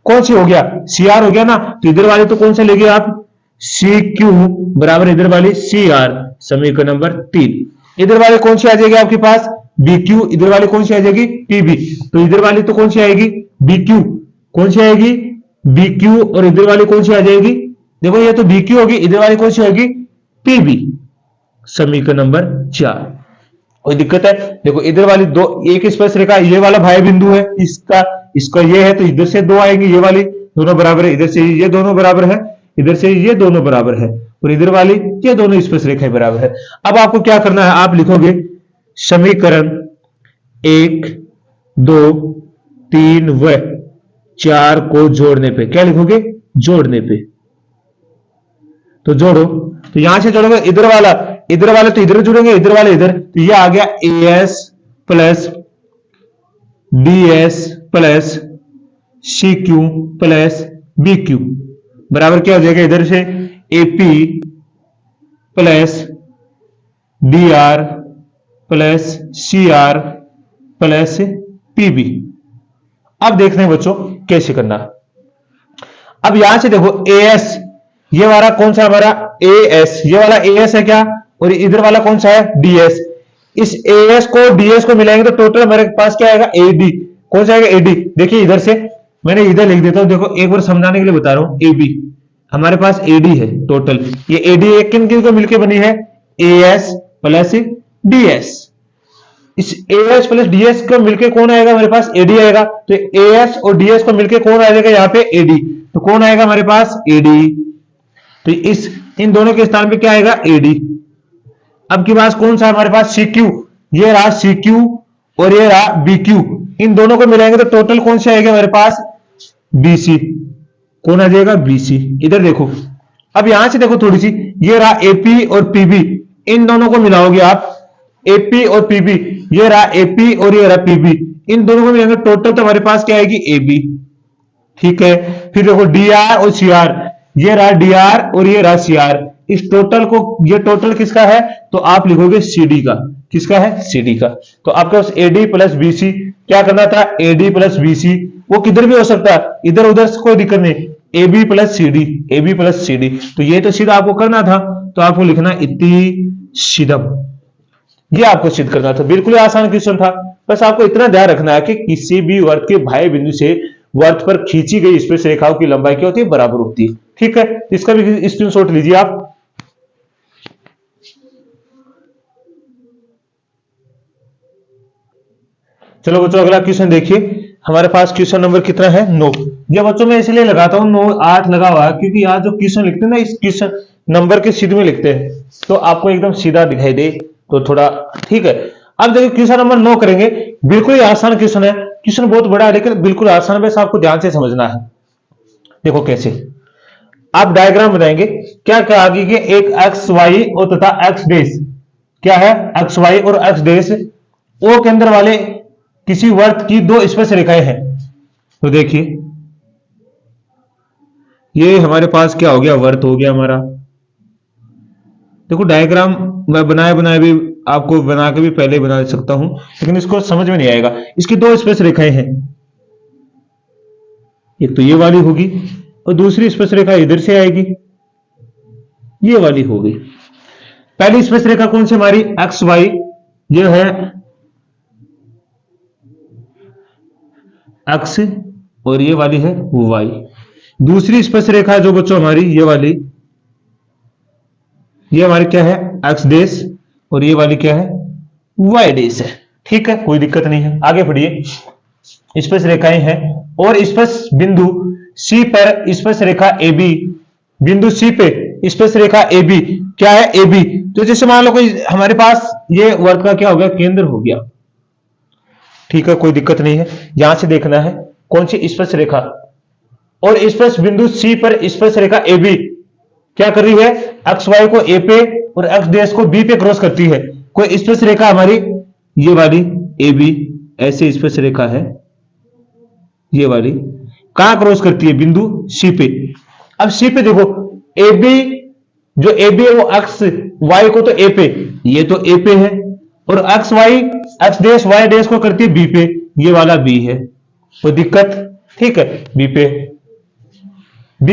कौन सी हो गया, सी आर हो गया ना। तो इधर वाली तो कौन सा लेंगे आप, सी क्यू बराबर इधर वाली सी आर, समीकरण नंबर 3। इधर वाली कौन सी आ जाएगी आपके पास, बी क्यू, इधर वाली कौन सी आ जाएगी, पीबी। तो इधर वाली तो कौन सी आएगी, बी क्यू, कौन सी आएगी, बी क्यू, और इधर वाली कौन सी आ जाएगी, देखो ये तो बी क्यू होगी, इधर वाली कौन सी होगी, पीबी, समीकरण नंबर 4। कोई दिक्कत है, देखो इधर वाली दो, एक स्पर्श रेखा, ये वाला भाई बिंदु है, इसका ये है, तो इधर से 2 आएंगे, ये वाली दोनों बराबर है, इधर से ये दोनों बराबर है, इधर से ये दोनों बराबर है, और इधर वाली ये दोनों स्पर्श रेखाएं बराबर है। अब आपको क्या करना है, आप लिखोगे समीकरण 1, 2, 3 व 4 को जोड़ने पे, क्या लिखोगे, जोड़ने पे। तो जोड़ो, तो यहां से जोड़ोगे, इधर वाला तो इधर जुड़ेंगे, इधर वाले इधर, तो ये आ गया A S plus D S plus C Q plus B Q बराबर क्या हो जाएगा, इधर से AP plus D R plus C R plus PB. अब देखते हैं बच्चों कैसे करना। अब यहां से देखो ए एस, ये वाला कौन सा हमारा ए एस, ये वाला ए एस है क्या, और इधर वाला कौन सा है, डीएस। इस ए एस को डीएस को मिलाएंगे तो टोटल हमारे पास क्या आएगा, एडी। कौन सा आएगा, एडी। देखिए इधर से मैंने इधर लिख देता हूं, देखो एक बार समझाने के लिए बता रहा हूं, एबी हमारे पास एडी है टोटल। ये एडी एक किन किन को मिलकर बनी है, ए एस प्लस डीएस। इस एएस प्लस डीएस को मिलकर कौन आएगा हमारे पास, एडी आएगा। तो एएस और डीएस को मिलकर कौन आ जाएगा यहाँ पे, एडी। तो कौन आएगा हमारे पास, एडी। तो इन दोनों के स्थान पे क्या आएगा, एडी। अब की बात कौन सा हमारे पास, सीक्यू। ये रहा सीक्यू और ये रहा बीक्यू। इन दोनों को मिलाएंगे तो टोटल कौन सा आएगा हमारे पास, बीसी। कौन आ जाएगा, बीसी। इधर देखो, अब यहां से देखो थोड़ी सी, ये रहा एपी और पीबी। इन दोनों को मिलाओगे आप, एपी और पीबी, ये रहा एपी और ये रहा पीबी। इन दोनों को मिलाएंगे टोटल तो हमारे पास क्या आएगी, एबी। ठीक है, फिर देखो डीआर और सीआर, ये रहा डीआर और ये रहा सीआर। इस टोटल को, ये टोटल किसका है, तो आप लिखोगे सीडी का। किसका है, सीडी का। तो आपके पास एडी प्लस बीसी, क्या करना था, एडी प्लस बीसी। वो किधर भी हो सकता है, इधर उधर से कोई दिक्कत नहीं, AB plus CD, AB plus CD. तो ये तो सीधा आपको करना था, तो आपको लिखना इति सीधम, ये आपको सिद्ध करना था। बिल्कुल आसान क्वेश्चन था। बस आपको इतना ध्यान रखना है कि किसी भी वर्त के बाह्य बिंदु से वर्त पर खींची गई स्पर्श रेखाओं की लंबाई क्या होती है, बराबर होती है। ठीक है, इसका भी स्क्रीनशॉट लीजिए आप। चलो बच्चों अगला क्वेश्चन देखिए। हमारे पास क्वेश्चन नंबर कितना है, 9। ये बच्चों मैं इसलिए लगाता हूं 9 8 लगा हुआ है, क्योंकि यहाँ जो क्वेश्चन लिखते हैं ना, इस क्वेश्चन नंबर के सीध में लिखते हैं, तो आपको एकदम सीधा दिखाई दे, तो थोड़ा ठीक है। अब देखिए क्वेश्चन नंबर 9 करेंगे। बिल्कुल ही आसान क्वेश्चन है, क्वेश्चन बहुत बड़ा है लेकिन बिल्कुल आसान है, बस आपको ध्यान से समझना है। देखो कैसे आप डायग्राम बनाएंगे। क्या क्या आगे के एक एक्स वाई और तथा एक्स डेश, क्या है, एक्स वाई और एक्स डेश ओ के अंदर वाले किसी वर्त की 2 स्पर्श रेखाएं हैं। तो देखिए ये हमारे पास क्या हो गया, वर्त हो गया हमारा। देखो डायग्राम मैं बनाए भी आपको बना के भी पहले बना सकता हूं, लेकिन इसको समझ में नहीं आएगा। इसकी 2 स्पर्श रेखाएं हैं, एक तो ये वाली होगी और दूसरी स्पर्श रेखा इधर से आएगी, ये वाली होगी। पहली स्पर्श रेखा कौन सी हमारी, एक्स वाई, ये है एक्स और ये वाली है वाई। दूसरी स्पर्श रेखा जो बच्चों हमारी ये वाली, ये हमारे क्या है, एक्स डेश, और ये वाली क्या है, वाई डेश है। ठीक है, कोई दिक्कत नहीं है। आगे बढ़िए। स्पर्श रेखाएं हैं और स्पर्श बिंदु सी पर स्पर्श रेखा ए बी, बिंदु सी पे स्पर्श रेखा ए बी क्या है, ए बी। तो जैसे मान लो कोई हमारे पास ये वर्ग का क्या हो गया, केंद्र हो गया। ठीक है, कोई दिक्कत नहीं है। यहां से देखना है कौन सी स्पर्श रेखा, और स्पर्श बिंदु सी पर स्पर्श रेखा ए बी क्या कर रही है, एक्स वाई को ए पे और एक्स डैश को बी पे क्रॉस करती है। कोई स्पर्श रेखा हमारी ये वाली ए बी, ऐसे स्पर्श रेखा है ये वाली, कहां क्रॉस करती है, बिंदु सी पे। अब सी पे देखो, ए बी, जो ए बी है वो एक्स वाई को तो ए पे, ये तो ए पे है, और X Y, X dash Y dash को करती है बी पे, ये वाला बी है। कोई दिक्कत? ठीक है, बी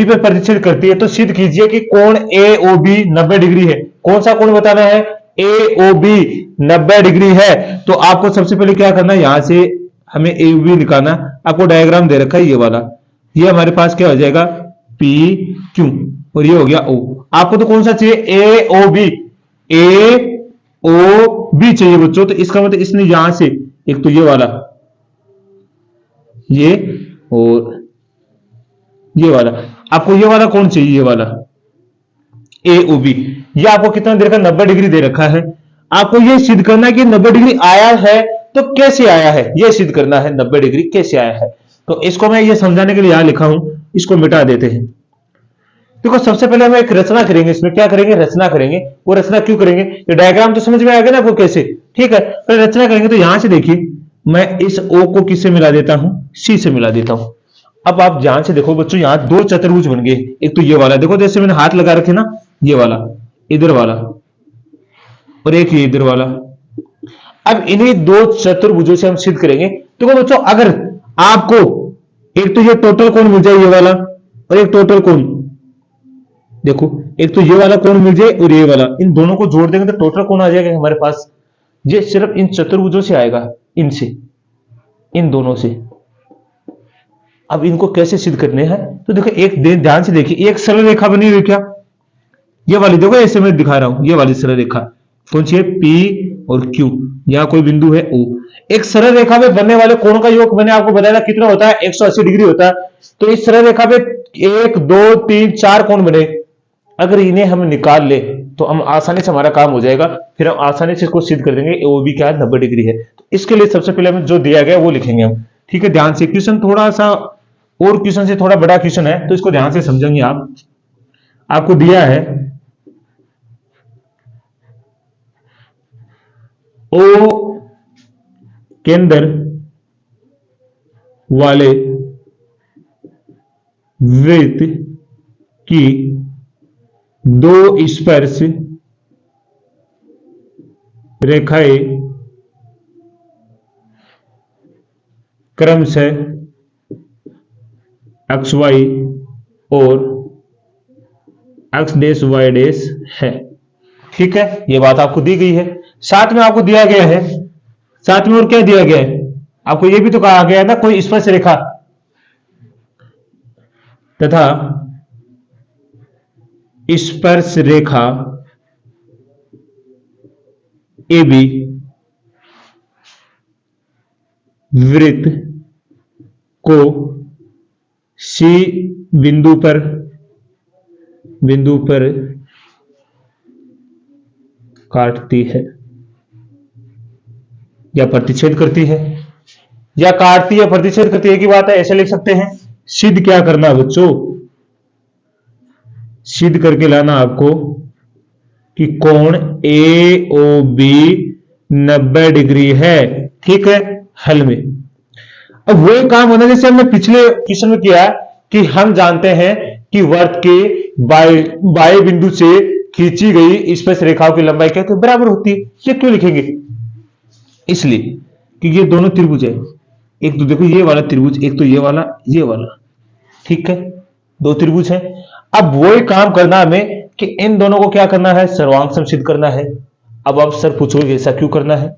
पे प्रतिच्छेद करती है। तो सिद्ध कीजिए कि कोण ए ओ बी 90 डिग्री है। कौन सा कोण बताना है, ए ओ बी 90 डिग्री है। तो आपको सबसे पहले क्या करना है, यहां से हमें ए बी निकालना। आपको डायग्राम दे रखा है ये वाला, ये हमारे पास क्या हो जाएगा, पी क्यू, और ये हो गया ओ। आपको तो कौन सा चाहिए, ए ओ बी, ए ओ बी चाहिए बच्चों। तो इसका मतलब इसने यहां से एक तो ये वाला, ये और ये वाला, आपको ये वाला कौन चाहिए, ये वाला ए ओ बी। ये आपको कितना दे रखा है, 90 डिग्री दे रखा है। आपको ये सिद्ध करना है कि 90 डिग्री आया है, तो कैसे आया है, ये सिद्ध करना है 90 डिग्री कैसे आया है। तो इसको मैं ये समझाने के लिए यहां लिखा हूं, इसको मिटा देते हैं। देखो सबसे पहले हम एक रचना करेंगे, इसमें क्या करेंगे, रचना करेंगे। वो रचना क्यों करेंगे, ये डायग्राम तो समझ में आ गया ना आपको कैसे। ठीक है, तो रचना करेंगे। तो यहां से देखिए, मैं इस ओ को किससे मिला देता हूं, सी से मिला देता हूं। अब आप ध्यान से देखो बच्चों, यहां दो चतुर्भुज बन गए। एक तो ये वाला देखो, जैसे मैंने हाथ लगा रखे ना, ये वाला इधर वाला, और एक ये इधर वाला। अब इन्हीं दो चतुर्भुजों से हम सिद्ध करेंगे। देखो बच्चों, अगर आपको एक तो ये टोटल कोण मिल जाए ये वाला, और एक टोटल कोण, देखो एक तो ये वाला कोण मिल जाए और ये वाला, इन दोनों को जोड़ देंगे तो टोटल कोण आ जाएगा हमारे पास। ये सिर्फ इन चतुर्भुजों से आएगा, इनसे, इन दोनों से। अब इनको कैसे सिद्ध करने हैं, तो देखो एक ध्यान से देखिए, एक सरल रेखा बनी हुई क्या, ये वाली देखो, ऐसे मैं दिखा रहा हूं, ये वाली सरल रेखा कौन सी है, पी और क्यू। यहां कोई बिंदु है ओ। एक सरल रेखा में बनने वाले कोण का योग मैंने आपको बताया कितना होता है, 180 डिग्री होता है। तो इस सरल रेखा पे 1 2 3 4 कोण बने। अगर इन्हें हम निकाल ले तो हम आसानी से, हमारा काम हो जाएगा। फिर हम आसानी से इसको सिद्ध कर देंगे वो भी क्या है, 90 डिग्री है। तो इसके लिए सबसे पहले हमें जो दिया गया वो लिखेंगे हम। ठीक है, ध्यान से, क्वेश्चन थोड़ा सा और क्वेश्चन से थोड़ा बड़ा क्वेश्चन है, तो इसको ध्यान से समझेंगे आप। आपको दिया है ओ केंद्र वाले वृत्त की दो स्पर्श रेखाएं क्रमशः एक्स वाई और एक्स डैश वाई डैश है। ठीक है, ये बात आपको दी गई है। साथ में आपको दिया गया है, साथ में और क्या दिया गया है, आपको ये भी तो कहा गया है ना, कोई स्पर्श रेखा तथा स्पर्श रेखा ए बी वृत्त को सी बिंदु पर काटती है या प्रतिच्छेद करती है, या काटती या प्रतिच्छेद करती है की बात है, ऐसे लिख सकते हैं। सिद्ध क्या करना बच्चों, सिद्ध करके लाना आपको कि कोण ए ओ बी 90 डिग्री है। ठीक है, हल में अब वही काम होना जैसे हमने पिछले क्वेश्चन में किया कि हम जानते हैं कि वृत्त के बाएं बिंदु से खींची गई स्पर्श रेखाओं की लंबाई क्या तो बराबर होती है। ये क्यों लिखेंगे, इसलिए कि ये दोनों त्रिभुज है। एक तो देखो ये वाला त्रिभुज, एक तो ये वाला, ये वाला। ठीक है, दो त्रिभुज है। अब वही काम करना हमें कि इन दोनों को क्या करना है, सर्वांग सम सिद्ध करना है। अब आप सर पूछोगे ऐसा क्यों करना है,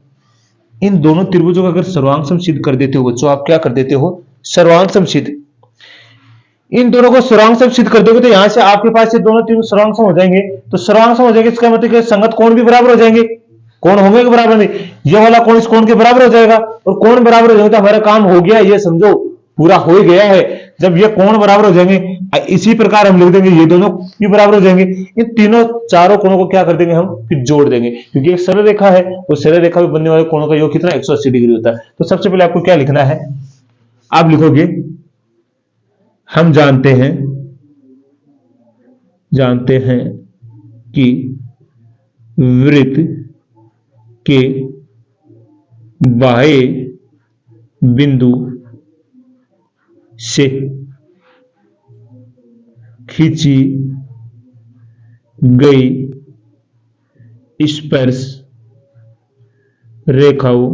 इन दोनों त्रिभुजों का अगर सर्वांग सम सिद्ध कर देते हो बच्चों, आप क्या कर देते हो, सर्वांग सम सिद्ध। इन दोनों को सर्वांग सम सिद्ध कर दोगे तो यहां से आपके पास ये दोनों त्रिभुज सर्वांग सम हो जाएंगे। तो सर्वांग सम हो जाएंगे इसका मतलब कि संगत कोण भी बराबर हो जाएंगे। कोण होंगे कि बराबर नहीं, ये वाला कोण इस कोण के बराबर हो जाएगा, और कोण बराबर हो जाएगा तो हमारा काम हो गया, ये समझो पूरा हो ही गया है। जब ये कोण बराबर हो जाएंगे, इसी प्रकार हम लिख देंगे ये दोनों भी बराबर हो जाएंगे। इन तीनों चारों कोणों को क्या कर देंगे हम, फिर जोड़ देंगे, क्योंकि एक सरल रेखा है, और सरल रेखा में बनने वाले कोणों का योग कितना 180 डिग्री होता है। तो सबसे पहले आपको क्या लिखना है, आप लिखोगे हम जानते हैं कि वृत्त के बाह्य बिंदु से खींची गई स्पर्श रेखाओं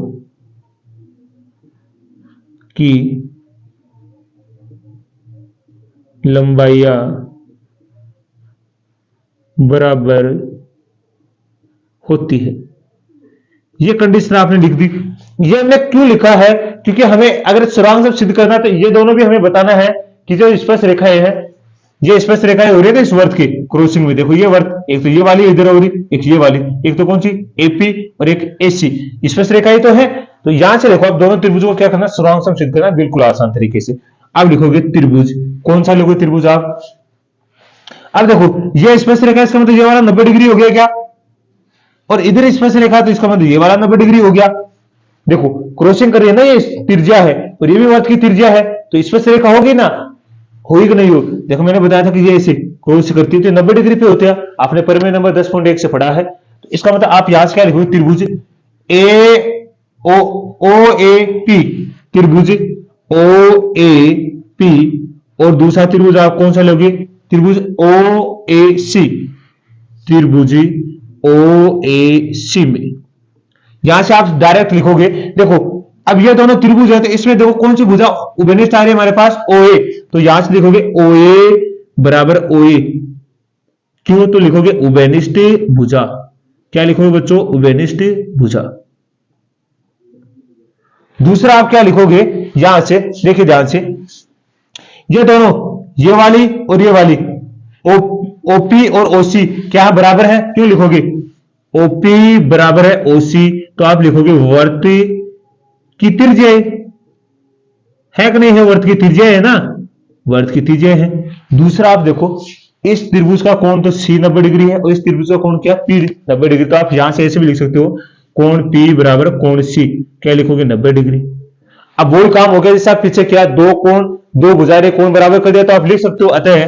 की लंबाइयां बराबर होती है। ये कंडीशन आपने लिख दी। ये हमने क्यों लिखा है, क्योंकि हमें अगर सर्वांग सम सिद्ध करना तो ये दोनों भी हमें बताना है कि जो स्पर्श रेखाएं हैं, ये स्पर्श रेखाएं हो रही है इस वर्त के क्रॉसिंग में। देखो ये वर्त, एक तो ये वाली इधर हो रही, एक ये वाली, एक तो कौन सी एपी और एक एसी स्पर्श रेखाएं तो है। तो यहां से देखो आप दोनों त्रिभुजों को क्या करना, सर्वांग सम सिद्ध करना बिल्कुल आसान तरीके से। अब लिखोगे त्रिभुज, कौन सा लिखोगे त्रिभुज आप। अब देखो ये स्पर्श रेखा, इसका मतलब ये वाला 90 डिग्री हो गया क्या, और इधर स्पर्श रेखा तो इसका मतलब ये वाला 90 डिग्री हो गया। देखो क्रॉसिंग कर रही है ना, ये त्रिज्या है और ये भी वर्त की त्रिज्या है, तो स्पर्श रेखा होगी ना, होगी कि नहीं हो। देखो मैंने बताया था कि ये ऐसे क्रॉस करती है तो 90 डिग्री पे होते हैं, आपने परिमेय नंबर 10.1 से पढ़ा है। तो इसका मतलब आप यहां से क्या लिखोगे, त्रिभुज ए ओ ए पी, त्रिभुज ओ ए पी, और दूसरा त्रिभुज आप कौन सा लोगे, त्रिभुज ओ ए सी, त्रिभुज ओ ए सी में यहां से आप डायरेक्ट लिखोगे। देखो अब ये दोनों त्रिभुज है, तो इसमें देखो कौन सी भुजा उभयनिष्ठ आ रही है हमारे पास, ओ ए, तो यहां से लिखोगे ओ ए बराबर ओ ए, क्यों, तो लिखोगे उभयनिष्ठ भुजा। क्या लिखोगे बच्चों, उभयनिष्ठ भुजा। दूसरा आप क्या लिखोगे, यहां से देखिए ध्यान से, ये दोनों, ये वाली और ये वाली ओपी और ओसी क्या बराबर है, क्यों लिखोगे ओपी बराबर है ओसी, तो आप लिखोगे वर्त की त्रिज्या है कि नहीं है, वर्त की त्रिज्या है ना, वर्त की त्रिज्या है। दूसरा आप देखो इस त्रिभुज का कोण तो सी 90 डिग्री है और इस त्रिभुज का कोण क्या पी 90 डिग्री, तो आप यहां से ऐसे भी लिख सकते हो कोण पी बराबर कोण सी, क्या लिखोगे 90 डिग्री। अब वही काम हो गया जैसे आप पीछे क्या, दो कोण, दो भुजाएं कोण बराबर कर दिया, तो आप लिख सकते हो अतः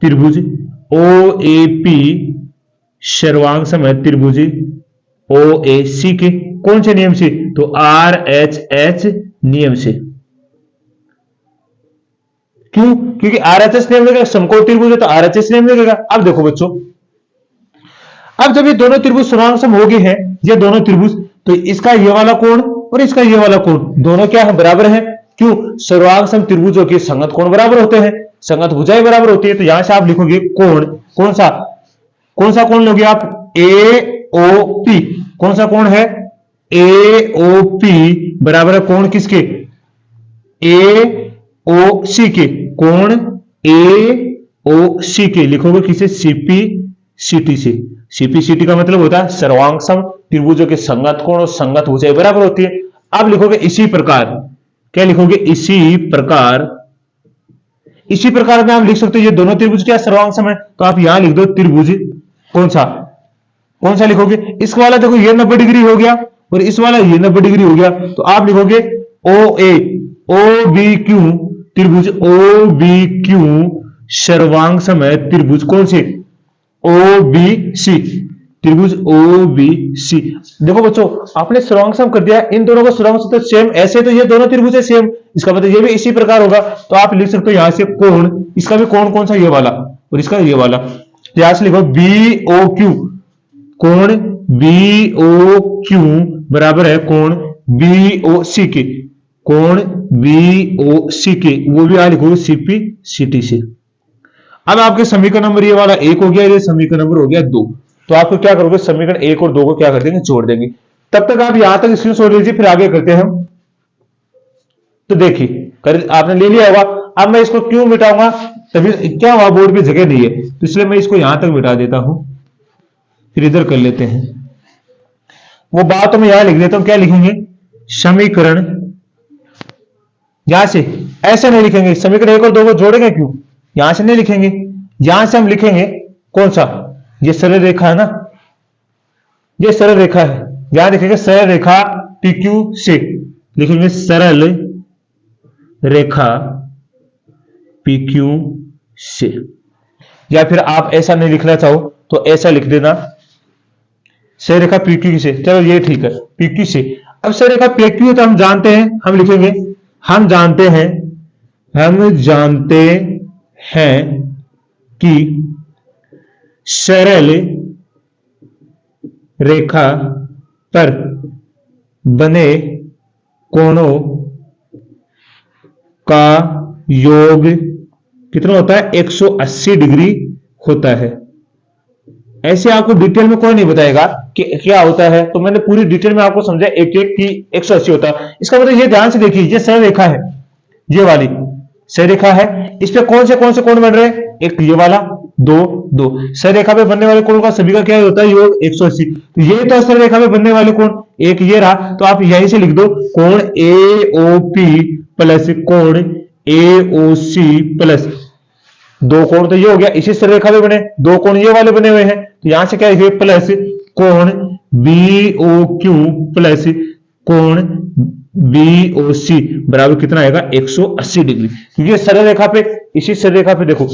त्रिभुज ओ ए पी सर्वांग सम है त्रिभुज ओ ए सी के कौन से नियम से, तो आर एच एच नियम से। क्यों, क्योंकि आर एच एस नियम लगेगा, समकोण त्रिभुज है तो आर एच एस नियम लगेगा। अब देखो बच्चों, अब जब ये दोनों त्रिभुज सर्वांग सम हो गए हैं, ये दोनों त्रिभुज, तो इसका ये वाला कोण और इसका ये वाला कोण दोनों क्या है, बराबर है। क्यों, सर्वांग सम त्रिभुजों के संगत कोण बराबर होते हैं, संगत भुजाएं बराबर होती है। तो यहां से आप लिखोगे कोण, कौन सा कोण लोगे आप, ए ओ पी, कौन सा कोण है, ए ओ पी बराबर है कोण किसके, ए ओ सी के, कोण ए ओ सी के लिखोगे किसे, सीपी सीटी से। सीपी सीटी का मतलब होता है सर्वांग सम त्रिभुजों के संगत कोण और संगत भुजाएं बराबर होती है। अब लिखोगे इसी प्रकार, क्या लिखोगे, इसी प्रकार में आप लिख सकते हो ये दोनों त्रिभुज क्या सर्वांग सम है, तो आप यहां लिख दो त्रिभुज कौन सा लिखोगे, इसका वाला देखो ये 90 डिग्री हो गया और इस वाला ये 90 डिग्री हो गया, तो आप लिखोगे ओ ए ओ बी क्यू, त्रिभुज ओ बी क्यू सर्वांग सम है त्रिभुज कौन से, ओ बी सी, त्रिभुज ओ बी सी। देखो बच्चों आपने सर्वांग सम कर दिया, इन दोनों का सर्वांग सम तो सेम, ऐसे तो ये दोनों त्रिभुज है सेम, इसका मतलब ये भी इसी प्रकार होगा। तो आप लिख सकते हो यहां से कोण, इसका भी कोण कौन सा, ये वाला और इसका ये वाला, यहां से लिखो बी ओ क्यू, कोण बी ओ क्यू बराबर है कोण बी ओ सी के, कोण बी ओ सी के, वो भी यहां लिखोगे सीपी सीटी से। अब आपके समीकरण नंबर ये वाला 1 हो गया, ये समीकरण नंबर हो गया 2, तो आपको क्या करोगे, समीकरण 1 और 2 को क्या कर देंगे, जोड़ देंगे। तब तक आप यहां तक स्क्रीनशॉट लीजिए, फिर आगे करते हैं हम। तो देखिए आपने ले लिया होगा। अब मैं इसको क्यों मिटाऊंगा, तभी क्या वहां बोर्ड पे जगह नहीं है, तो इसलिए मैं इसको यहां तक मिटा देता हूं। फिर इधर कर लेते हैं, वो बात तो मैं यहां लिख देता हूं। क्या लिखेंगे, समीकरण, यहां से ऐसे नहीं लिखेंगे, समीकरण 1 और 2 को जोड़ेंगे क्यों, यहां से नहीं लिखेंगे, यहां से हम लिखेंगे कौन सा, ये सरल रेखा है ना, ये सरल रेखा है, यहां लिखेंगे सरल रेखा PQ से, लिखेंगे सरल रेखा PQ से, या फिर आप ऐसा नहीं लिखना चाहो तो ऐसा लिख देना, सरल रेखा PQ से। चलो ये ठीक है, PQ से। अब सरल रेखा PQ तो हम जानते हैं, हम लिखेंगे हम जानते हैं कि सरल रेखा पर बने कोणों का योग कितना होता है, 180 डिग्री होता है। ऐसे आपको डिटेल में कोई नहीं बताएगा कि क्या होता है, तो मैंने पूरी डिटेल में आपको समझा एक एक की 180 होता है। इसका मतलब ये ध्यान से देखिए, ये सरल रेखा है, ये वाली सरल रेखा है, इस पे कौन से कोण बन रहे हैं, एक ये वाला, दो सरल रेखा पे बनने वाले कोण का सभी का क्या होता है, योग 180। तो ये तो सरल रेखा पे बनने वाले कोण, एक ये रहा, तो आप यहीं से लिख दो कोण AOP प्लस कोण AOC प्लस दो कोण, तो ये हो गया, इसी सरल रेखा पे बने दो कोण ये वाले बने हुए हैं, तो यहां से क्या लिखे, प्लस कोण BOQ प्लस कोण BOC बराबर कितना आएगा, 180 डिग्री। क्योंकि सरल रेखा पे, इसी सरल रेखा पे देखो,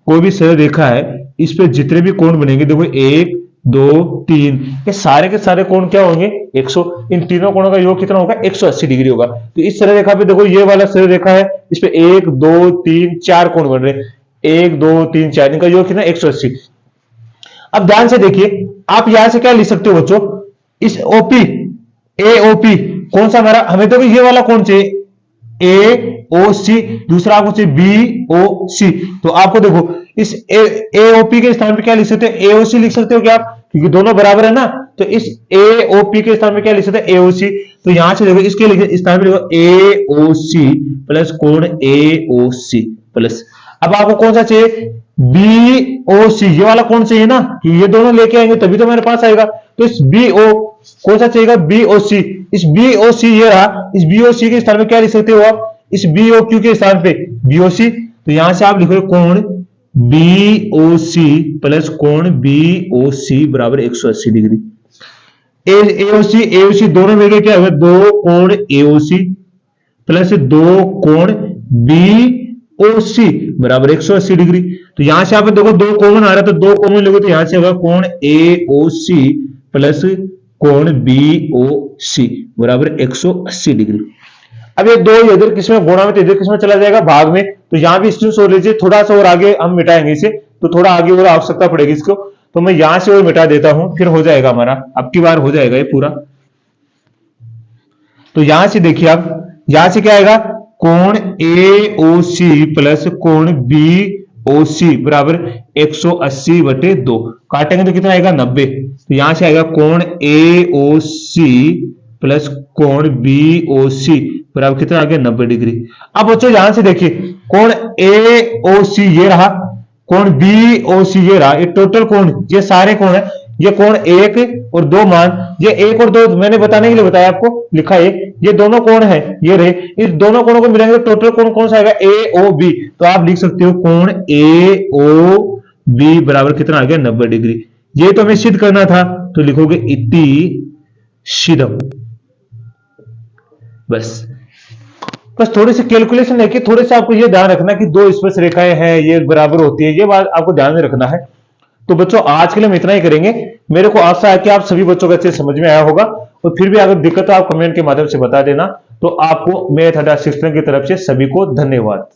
कोई भी सरल रेखा है, इस पे जितने भी कोण बनेंगे, देखो 1 2 3, ये सारे के सारे कोण क्या होंगे, 100, इन तीनों कोणों का योग कितना होगा, 180 डिग्री होगा। तो इस सरल रेखा पे देखो, ये वाला सरल रेखा है, इस पे 1 2 3 4 कोण बन रहे हैं, 1 2 3 4, इनका योग कितना, 180। अब ध्यान से देखिए, आप यहां से क्या लिख सकते हो बच्चों, इस OP AOP कौन सा हमारा, हमें तो ये वाला कौन चाहिए, AOC, दूसरा आपको चाहिए BOC। तो आपको देखो इस AOP के स्थान पे क्या लिख सकते हैं, AOC लिख सकते हो क्या आप, क्योंकि दोनों बराबर है ना, तो इस AOP के स्थान पे क्या लिख सकते हैं, AOC। तो यहां से देखो इसके स्थान पे देखो AOC प्लस कोण AOC प्लस, अब आपको कौन सा चाहिए, BOC, ये वाला कौन चाहिए ना, कि ये दोनों लेके आएंगे तभी तो मेरे पास आएगा। तो इस BO कौन सा चाहिएगा, BOC, इस BOC ये रहा, इस BOC के स्थान में क्या लिख सकते हो आप, इस BOQ के स्थान पे BOC। तो यहां से आप लिखो कोण BOC प्लस कोण BOC बराबर 180 डिग्री। AOC दोनों मिलकर क्या होगा, दो कोण AOC प्लस दो कोण BOC बराबर 180 डिग्री। तो यहां से आप देखो दो कॉमन आ रहा है, तो दो कॉमन लोगे तो यहां से होगा कोण AOC प्लस कोण BOC बराबर 180 डिग्री। अब ये दो इधर किसमें गुणा में, तो इधर किसमें चला जाएगा, भाग में। तो यहां भी स्क्रीन शॉट लीजिए, थोड़ा सा और आगे हम मिटाएंगे इसे, तो थोड़ा आगे और आवश्यकता पड़ेगी इसको, तो मैं यहां से और मिटा देता हूं, फिर हो जाएगा हमारा, अब की बार हो जाएगा ये पूरा। तो यहां से देखिए आप, यहां से क्या आएगा, कोण AOC प्लस कोण BOC बराबर 180/2, काटेंगे तो कितना आएगा, 90। तो यहां से आएगा कोण AOC प्लस कोण BOC बराबर कितना आ गया, 90 डिग्री। अब बच्चों यहां से देखिए, कोण AOC ये रहा, कोण BOC ये रहा, ये टोटल कोण, ये सारे कोण है, ये कोण 1 और 2 मान, ये 1 और 2 मैंने बताने के लिए बताया आपको, लिखा है ये दोनों कोण है, ये रहे, इस दोनों कोणों को मिलाएंगे तो टोटल कोण कौन सा आएगा, AOB। तो आप लिख सकते हो कोण AOB बराबर कितना आ गया, 90 डिग्री। ये तो हमें सिद्ध करना था, तो लिखोगे इति सिद्धम। बस थोड़ी सी कैलकुलेशन है कि थोड़े से आपको ये ध्यान रखना कि दो स्पर्श रेखाएं हैं, ये बराबर होती है, ये बात आपको ध्यान में रखना है। तो बच्चों आज के लिए हम इतना ही करेंगे। मेरे को आशा है कि आप सभी बच्चों को अच्छे समझ में आया होगा, और फिर भी अगर दिक्कत हो आप कमेंट के माध्यम से बता देना। तो आपको मेथड असिस्टेंट की तरफ से सभी को धन्यवाद।